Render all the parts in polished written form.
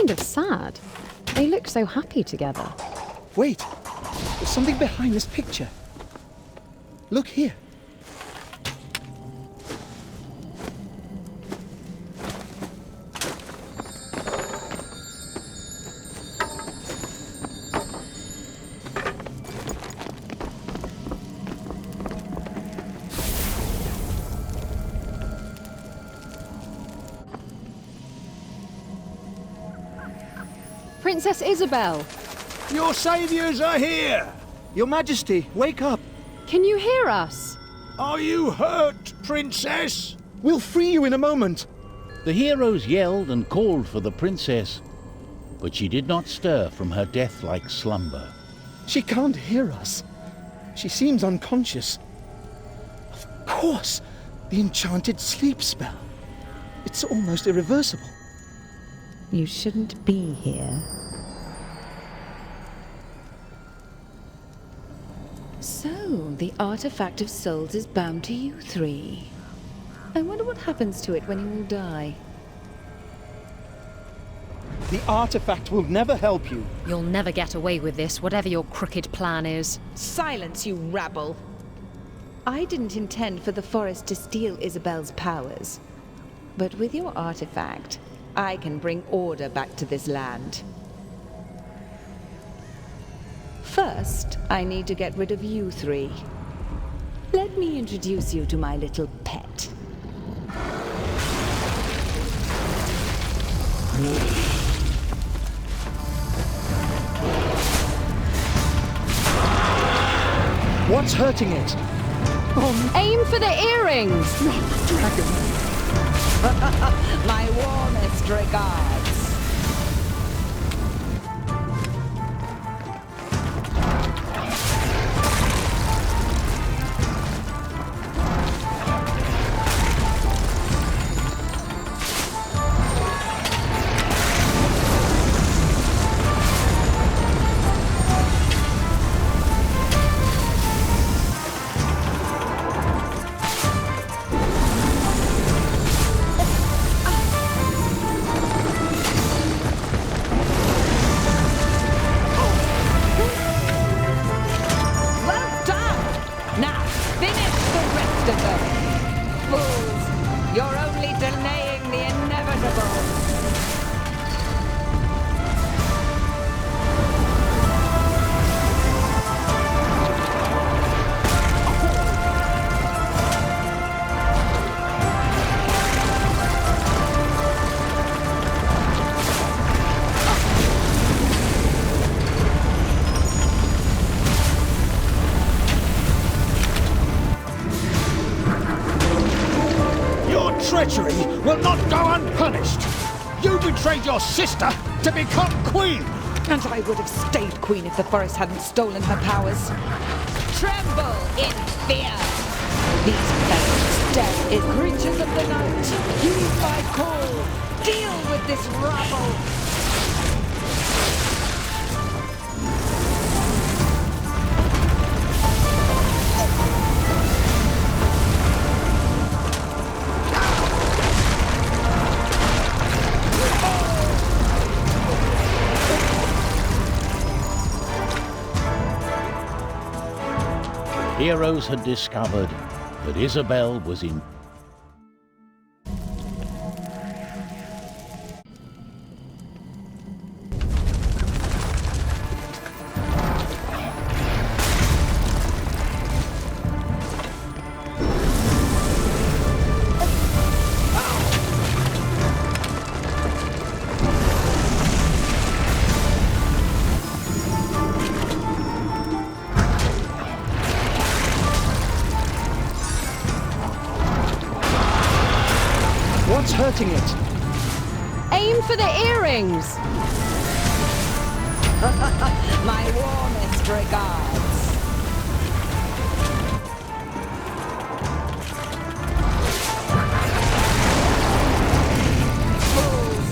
kind of sad. They look so happy together. Wait, there's something behind this picture. Look here. Princess Isabel! Your saviors are here! Your Majesty, wake up! Can you hear us? Are you hurt, Princess? We'll free you in a moment! The heroes yelled and called for the princess, but she did not stir from her death-like slumber. She can't hear us. She seems unconscious. Of course, the enchanted sleep spell. It's almost irreversible. You shouldn't be here. So, the artifact of souls is bound to you three. I wonder what happens to it when you all die. The artifact will never help you. You'll never get away with this, whatever your crooked plan is. Silence, you rabble! I didn't intend for the forest to steal Isabel's powers. But with your artifact, I can bring order back to this land. First, I need to get rid of you three. Let me introduce you to my little pet. What's hurting it? Aim for the earrings! Dragon! My warmest regards. Fools! You're only delaying the inevitable! Treachery will not go unpunished! You betrayed your sister to become queen! And I would have stayed queen if the forest hadn't stolen her powers. Tremble in fear! These peasants' death is creatures of the night. Heed my call! Deal with this rabble! Heroes had discovered that Isabel was in What's hurting it? Aim for the earrings! My warmest regards. Fools!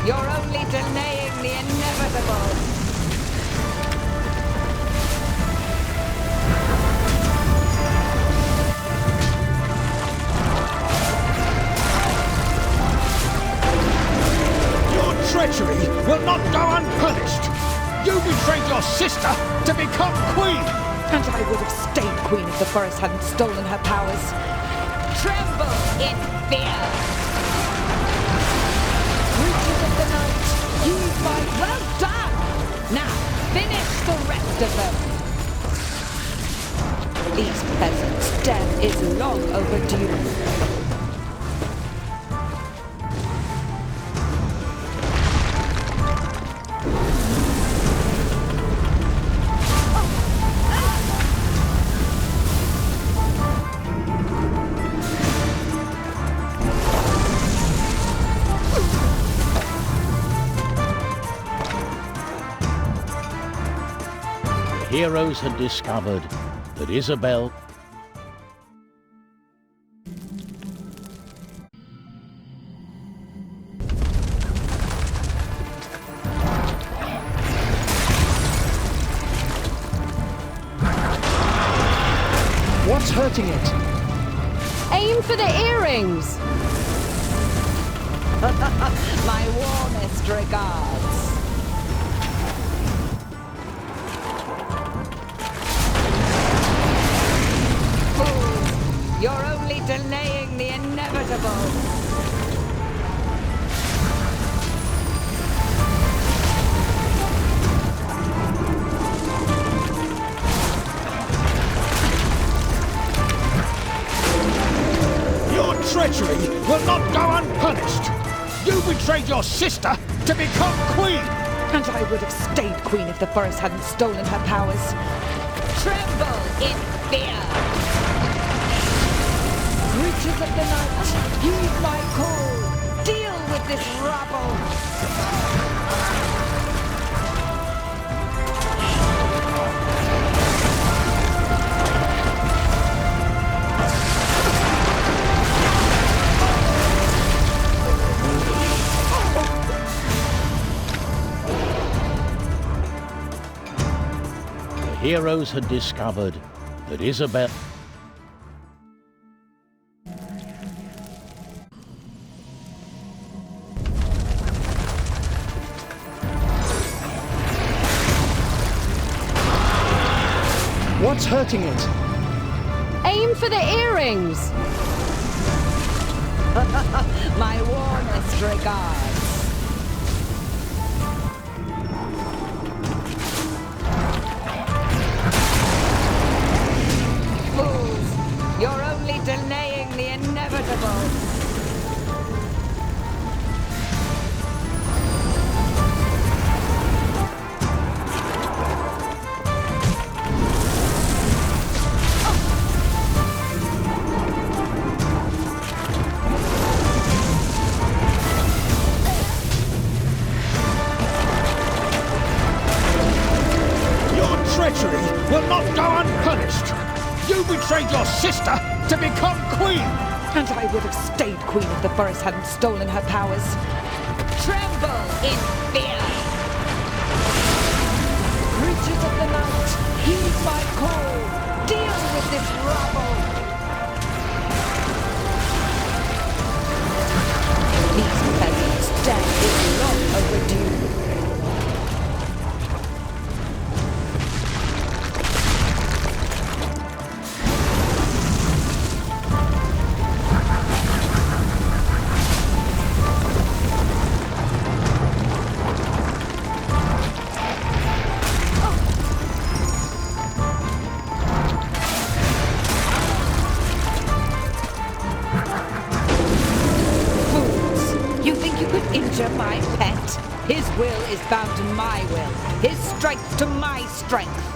You're only delaying the inevitable. Treachery will not go unpunished! You betrayed your sister to become queen! And I would have stayed queen if the forest hadn't stolen her powers. Tremble in fear! Creatures of the night, heed my... Well done! Now, finish the rest of them! These peasants' death is long overdue. The heroes had discovered that Isabel What's hurting it? Aim for the earrings! My warmest regards. Fools, you're only delaying the inevitable. Your treachery will not go unpunished! You betrayed your sister to become queen! And I would have stayed queen if the forest hadn't stolen her powers. Tremble in fear! Creatures of the night, heed my call! Deal with this rabble! The heroes had discovered that Isabel What's hurting it? Aim for the earrings! My warmest regards. Fools, you're only delaying the inevitable. Treachery will not go unpunished! You betrayed your sister to become queen! And I would have stayed queen if the forest hadn't stolen her powers. Tremble in fear! Creatures of the night, heed my call! Deal with this rabble! These peasants' death is long overdue. My pet. His will is bound to my will. His strength to my strength.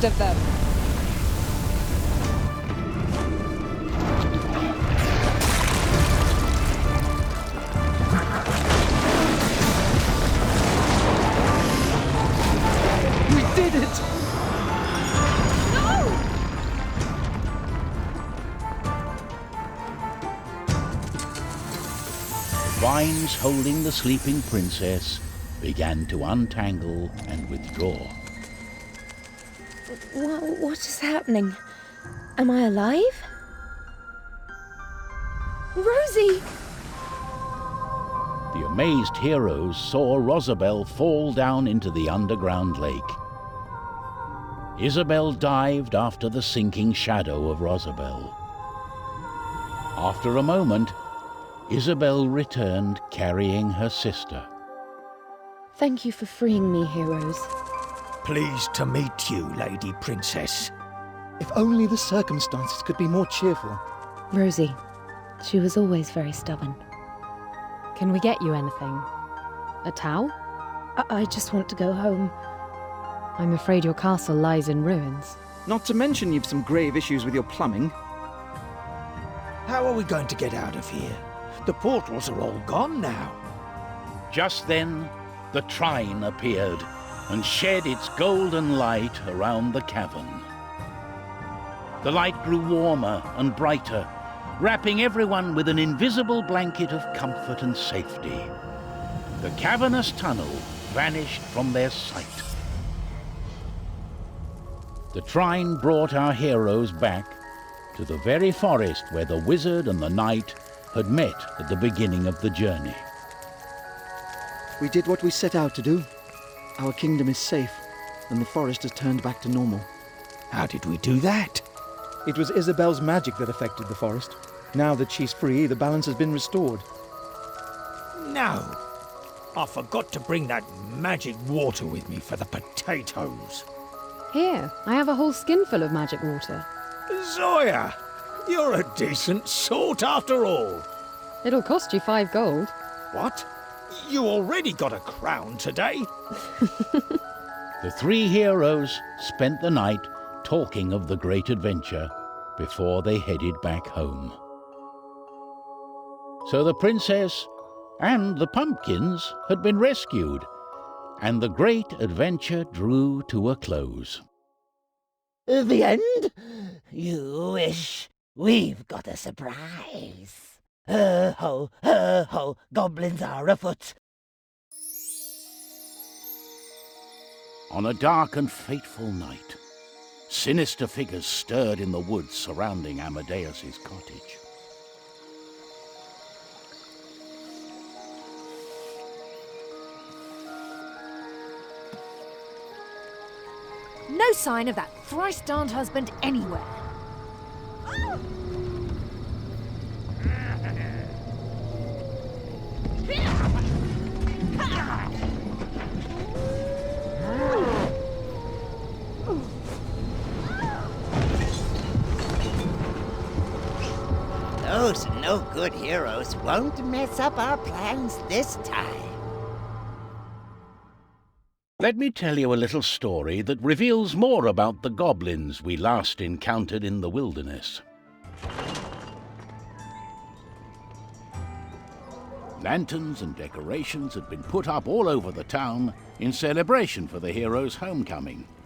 rest of them. We did it! Vines holding the sleeping princess began to untangle and withdraw. What is happening? Am I alive? Rosie! The amazed heroes saw Rosabelle fall down into the underground lake. Isabel dived after the sinking shadow of Rosabelle. After a moment, Isabel returned carrying her sister. Thank you for freeing me, heroes. Pleased to meet you, Lady Princess. If only the circumstances could be more cheerful. Rosie, she was always very stubborn. Can we get you anything? A towel? I just want to go home. I'm afraid your castle lies in ruins. Not to mention you've some grave issues with your plumbing. How are we going to get out of here? The portals are all gone now. Just then, the Trine appeared and shed its golden light around the cavern. The light grew warmer and brighter, wrapping everyone with an invisible blanket of comfort and safety. The cavernous tunnel vanished from their sight. The Trine brought our heroes back to the very forest where the wizard and the knight had met at the beginning of the journey. We did what we set out to do. Our kingdom is safe, and the forest has turned back to normal. How did we do that? It was Isabel's magic that affected the forest. Now that she's free, the balance has been restored. No. I forgot to bring that magic water with me for the potatoes. Here, I have a whole skin full of magic water. Zoya, you're a decent sort after all. It'll cost you 5 gold. What? You already got a crown today? The 3 heroes spent the night talking of the great adventure before they headed back home. So the princess and the pumpkins had been rescued, and the great adventure drew to a close. The end? You wish. We've got a surprise. Ho, goblins are afoot. On a dark and fateful night, sinister figures stirred in the woods surrounding Amadeus's cottage. No sign of that thrice-darned husband anywhere. Those no-good heroes won't mess up our plans this time. Let me tell you a little story that reveals more about the goblins we last encountered in the wilderness. Lanterns and decorations had been put up all over the town in celebration for the heroes' homecoming.